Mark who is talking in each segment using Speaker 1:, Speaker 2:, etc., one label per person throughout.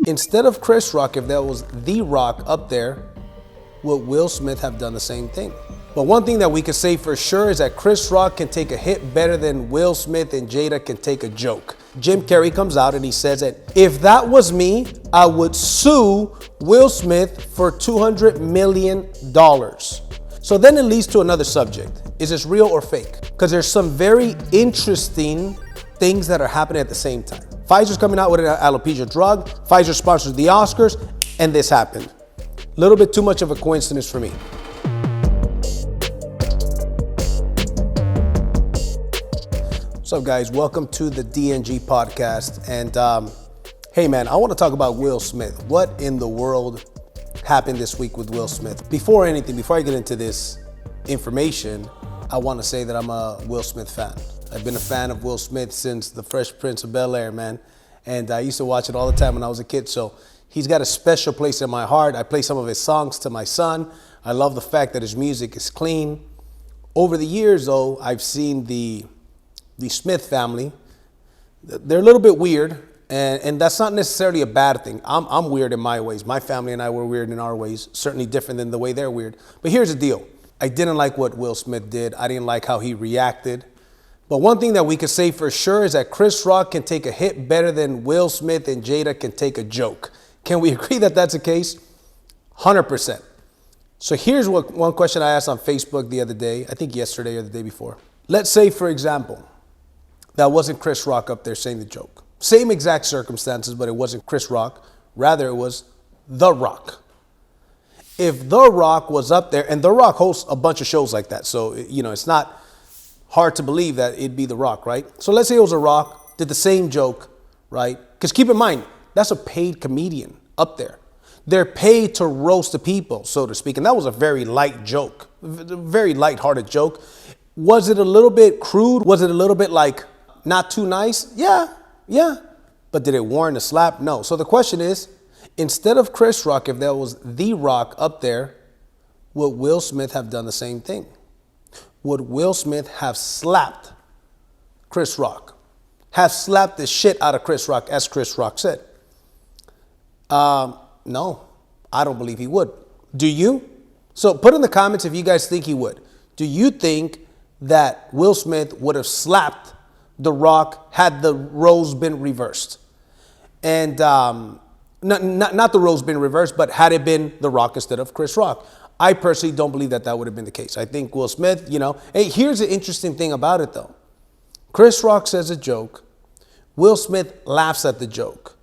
Speaker 1: Instead of Chris Rock, if there was The Rock up there, would Will Smith have done the same thing? But one thing that we can say for sure is that Chris Rock can take a hit better than Will Smith and Jada can take a joke. Jim Carrey comes out and he says that if that was me, I would sue Will Smith for $200 million. So then it leads to another subject. Is this real or fake? Because there's some very interesting things that are happening at the same time. Pfizer's coming out with an alopecia drug. Pfizer sponsors the Oscars, and this happened. A little bit too much of a coincidence for me. What's up, guys? Welcome to the DNG podcast. And hey, man, I want to talk about Will Smith. What in the world happened this week with Will Smith? Before I get into this information, I want to say that I'm a Will Smith fan. I've been a fan of Will Smith since The Fresh Prince of Bel-Air, man. And I used to watch it all the time when I was a kid. So he's got a special place in my heart. I play some of his songs to my son. I love the fact that his music is clean. Over the years, though, I've seen the Smith family. They're a little bit weird, and that's not necessarily a bad thing. I'm weird in my ways. My family and I were weird in our ways, certainly different than the way they're weird. But here's the deal. I didn't like what Will Smith did. I didn't like how he reacted. But one thing that we can say for sure is that Chris Rock can take a hit better than Will Smith and Jada can take a joke. Can we agree that that's the case? 100%. So here's one question I asked on Facebook the other day, I think yesterday or the day before. Let's say, for example, that wasn't Chris Rock up there saying the joke. Same exact circumstances, but it wasn't Chris Rock. Rather, it was The Rock. If The Rock was up there, and The Rock hosts a bunch of shows like that, so, it's not hard to believe that it'd be The Rock, right? So let's say it was a Rock, did the same joke, right? Because keep in mind, that's a paid comedian up there. They're paid to roast the people, so to speak. And that was a very light joke, a very lighthearted joke. Was it a little bit crude? Was it a little bit like not too nice? Yeah. But did it warrant a slap? No. So the question is, instead of Chris Rock, if there was The Rock up there, would Will Smith have done the same thing? Would Will Smith have slapped Chris Rock? Have slapped the shit out of Chris Rock, as Chris Rock said? No, I don't believe he would. Do you? So put in the comments if you guys think he would. Do you think that Will Smith would have slapped The Rock had the roles been reversed? And not the roles been reversed, but had it been The Rock instead of Chris Rock? I personally don't believe that would have been the case. I think Will Smith, hey, here's the interesting thing about it though. Chris Rock says a joke. Will Smith laughs at the joke.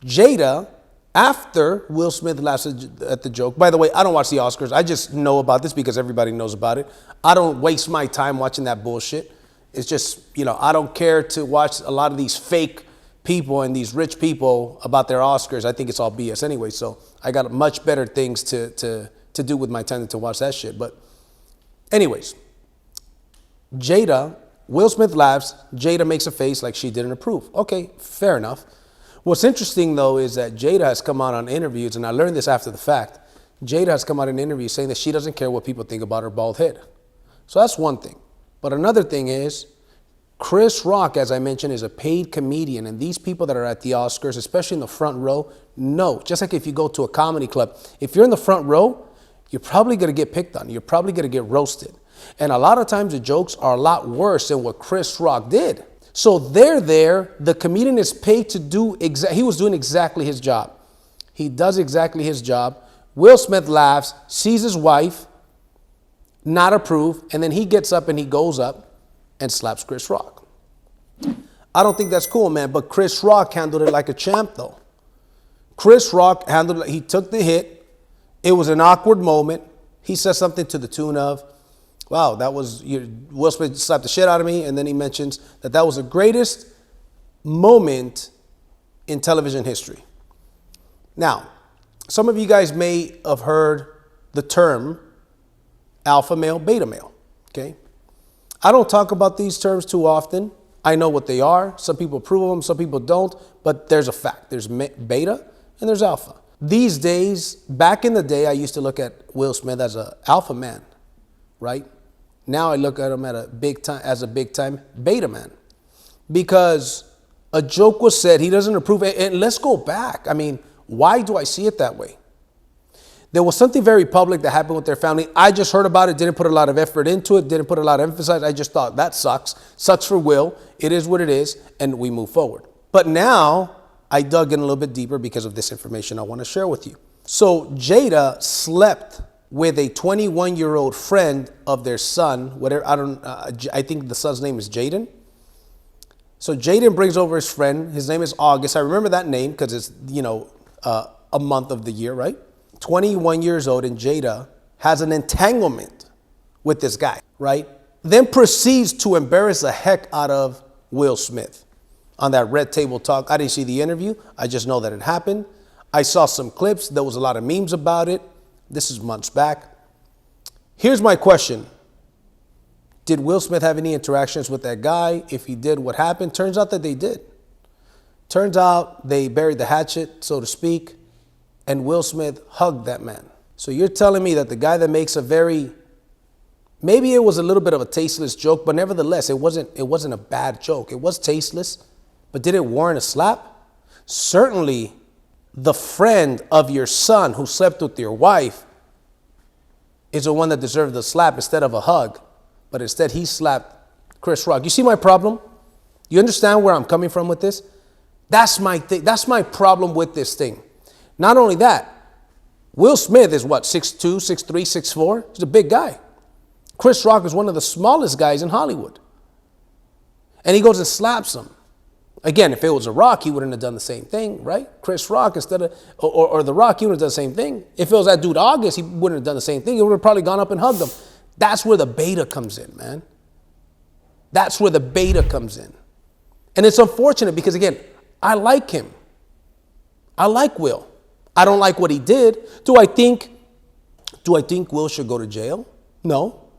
Speaker 1: Jada, after Will Smith laughs at the joke, by the way, I don't watch the Oscars. I just know about this because everybody knows about it. I don't waste my time watching that bullshit. It's just, I don't care to watch a lot of these fake people and these rich people about their Oscars. I think it's all BS anyway. So I got much better things to do with my time than to watch that shit. But anyways, Will Smith laughs. Jada makes a face like she didn't approve. Okay, fair enough. What's interesting, though, is that Jada has come out on interviews, and I learned this after the fact. Jada has come out in interviews saying that she doesn't care what people think about her bald head. So that's one thing. But another thing is, Chris Rock, as I mentioned, is a paid comedian, and these people that are at the Oscars, especially in the front row, know. Just like if you go to a comedy club, if you're in the front row, you're probably going to get picked on. You're probably going to get roasted. And a lot of times the jokes are a lot worse than what Chris Rock did. So they're there. The comedian is paid to do he was doing exactly his job. He does exactly his job. Will Smith laughs, sees his wife, not approve, and then he gets up and he goes up and slaps Chris Rock. I don't think that's cool, man, but Chris Rock handled it like a champ, though. Chris Rock handled it, he took the hit. It was an awkward moment. He said something to the tune of, wow, Will Smith slapped the shit out of me. And then he mentions that was the greatest moment in television history. Now, some of you guys may have heard the term alpha male, beta male, okay? I don't talk about these terms too often. I know what they are. Some people approve of them, some people don't, but there's a fact. There's beta and there's alpha. These days, back in the day, I used to look at Will Smith as an alpha man, right? Now I look at him as a big time beta man, because a joke was said, he doesn't approve. And let's go back. I mean, Why do I see it that way? There was something very public that happened with their family. I just heard about it, didn't put a lot of effort into it, didn't put a lot of emphasis. I just thought, that sucks. Sucks for Will. It is what it is, and we move forward. But now I dug in a little bit deeper because of this information I want to share with you. So Jada slept with a 21-year-old friend of their son. I think the son's name is Jaden. So Jaden brings over his friend. His name is August. I remember that name because it's, a month of the year, right? 21 years old, and Jada has an entanglement with this guy, right? Then proceeds to embarrass the heck out of Will Smith on that Red Table Talk. I didn't see the interview. I just know that it happened. I saw some clips. There was a lot of memes about it. This is months back. Here's my question. Did Will Smith have any interactions with that guy? If he did, what happened? Turns out that they did. Turns out they buried the hatchet, so to speak, and Will Smith hugged that man. So you're telling me that the guy that makes maybe it was a little bit of a tasteless joke, but nevertheless, it wasn't a bad joke. It was tasteless, but did it warrant a slap? Certainly, the friend of your son who slept with your wife is the one that deserved the slap instead of a hug, but instead he slapped Chris Rock. You see my problem? You understand where I'm coming from with this? That's my thing. That's my problem with this thing. Not only that, Will Smith is what, 6'2", 6'3", 6'4"? He's a big guy. Chris Rock is one of the smallest guys in Hollywood. And he goes and slaps him. Again, if it was a Rock, he wouldn't have done the same thing, right? Chris Rock instead of, or the Rock, he would have done the same thing. If it was that dude August, he wouldn't have done the same thing. He would have probably gone up and hugged him. That's where the beta comes in, man. That's where the beta comes in. And it's unfortunate because, again, I like him. I like Will. I don't like what he did. Do I think Will should go to jail? No.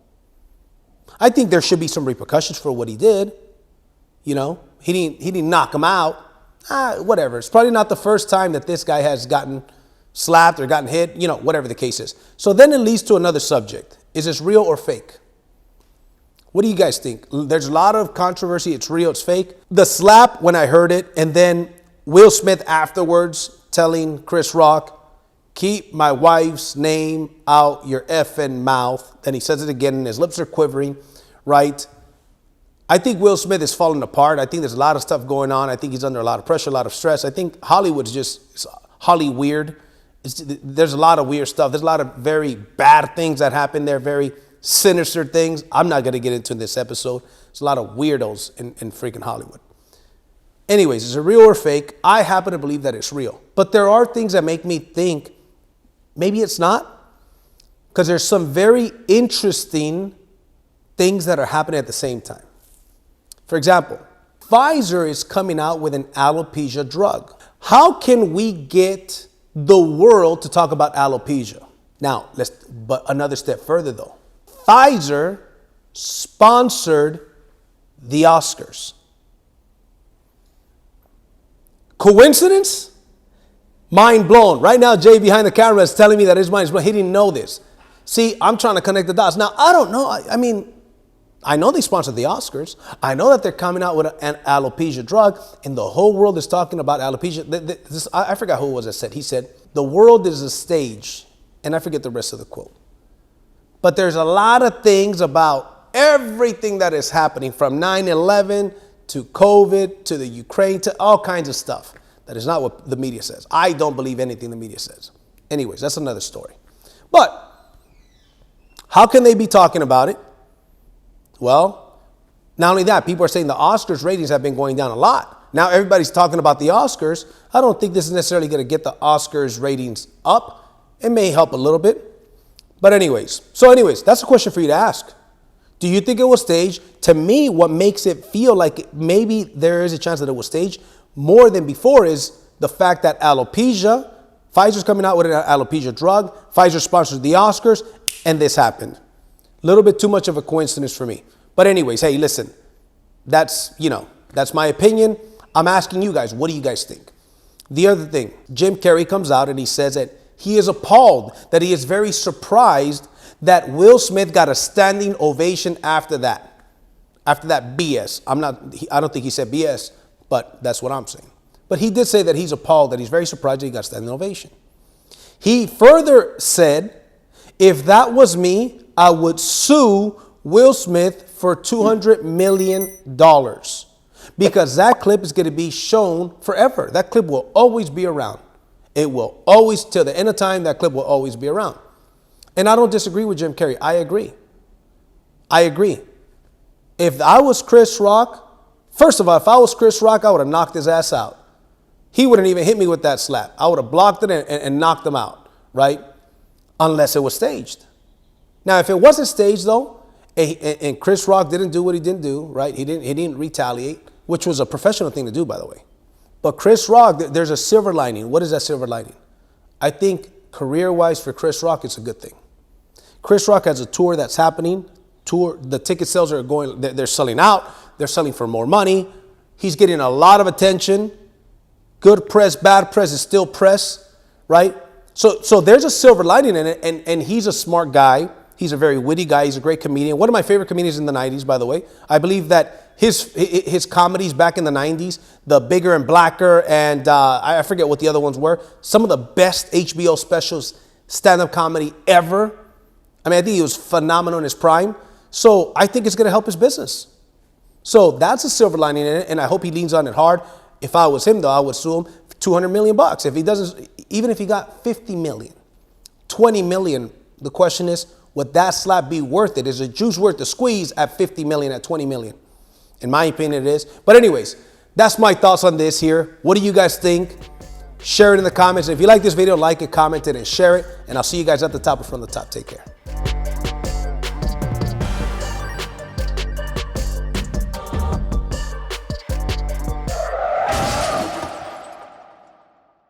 Speaker 1: I think there should be some repercussions for what he did. He didn't knock him out. Whatever. It's probably not the first time that this guy has gotten slapped or gotten hit, whatever the case is. So then it leads to another subject. Is this real or fake? What do you guys think? There's a lot of controversy. It's real, it's fake. The slap, when I heard it, and then Will Smith afterwards telling Chris Rock, keep my wife's name out your effing mouth. Then he says it again and his lips are quivering, right? I think Will Smith is falling apart. I think there's a lot of stuff going on. I think he's under a lot of pressure, a lot of stress. I think Hollywood's just Hollyweird. There's a lot of weird stuff. There's a lot of very bad things that happen there, very sinister things. I'm not going to get into in this episode. There's a lot of weirdos in freaking Hollywood. Anyways, is it real or fake? I happen to believe that it's real. But there are things that make me think maybe it's not. Because there's some very interesting things that are happening at the same time. For example, Pfizer is coming out with an alopecia drug. How can we get the world to talk about alopecia? Now, but another step further though. Pfizer sponsored the Oscars. Coincidence? Mind blown. Right now, Jay behind the camera is telling me that his mind is blown. He didn't know this. See, I'm trying to connect the dots. Now, I don't know. I know they sponsored the Oscars. I know that they're coming out with an alopecia drug, and the whole world is talking about alopecia. I forgot who it was that said. He said, the world is a stage, and I forget the rest of the quote. But there's a lot of things about everything that is happening from 9/11 to COVID, to the Ukraine, to all kinds of stuff. That is not what the media says. I don't believe anything the media says. Anyways, that's another story. But how can they be talking about it? Well, not only that, people are saying the Oscars ratings have been going down a lot. Now everybody's talking about the Oscars. I don't think this is necessarily going to get the Oscars ratings up. It may help a little bit. But anyways, that's a question for you to ask. Do you think it was staged? To me, what makes it feel like maybe there is a chance that it was staged more than before is the fact that alopecia, Pfizer's coming out with an alopecia drug, Pfizer sponsored the Oscars, and this happened. A little bit too much of a coincidence for me. But anyways, hey, listen, that's my opinion. I'm asking you guys, what do you guys think? The other thing, Jim Carrey comes out and he says that he is appalled, that he is very surprised that Will Smith got a standing ovation after that BS. I don't think he said BS, but that's what I'm saying. But he did say that he's appalled, that he's very surprised that he got standing ovation. He further said, if that was me, I would sue Will Smith for $200 million because that clip is going to be shown forever. That clip will always be around. It will always, till the end of time, that clip will always be around. And I don't disagree with Jim Carrey. I agree. If I was Chris Rock, first of all, if I was Chris Rock, I would have knocked his ass out. He wouldn't even hit me with that slap. I would have blocked it and knocked him out, right? Unless it was staged. Now, if it wasn't staged, though, and Chris Rock didn't do what he didn't do, right? He didn't retaliate, which was a professional thing to do, by the way. But Chris Rock, there's a silver lining. What is that silver lining? I think career-wise for Chris Rock, it's a good thing. Chris Rock has a tour that's happening. The ticket sales are going, they're selling out. They're selling for more money. He's getting a lot of attention. Good press, bad press is still press, right? So there's a silver lining in it, and he's a smart guy. He's a very witty guy. He's a great comedian. One of my favorite comedians in the 90s, by the way. I believe that his comedies back in the 90s, The Bigger and Blacker, and I forget what the other ones were, some of the best HBO specials, stand-up comedy ever. I mean, I think he was phenomenal in his prime. So I think it's going to help his business. So that's a silver lining in it, and I hope he leans on it hard. If I was him, though, I would sue him for $200 million. If he doesn't, even if he got 50 million, 20 million, the question is, would that slap be worth it? Is the juice worth the squeeze at 50 million, at 20 million? In my opinion, it is. But anyways, that's my thoughts on this here. What do you guys think? Share it in the comments. If you like this video, like it, comment it, and share it. And I'll see you guys at the top or from the top. Take care.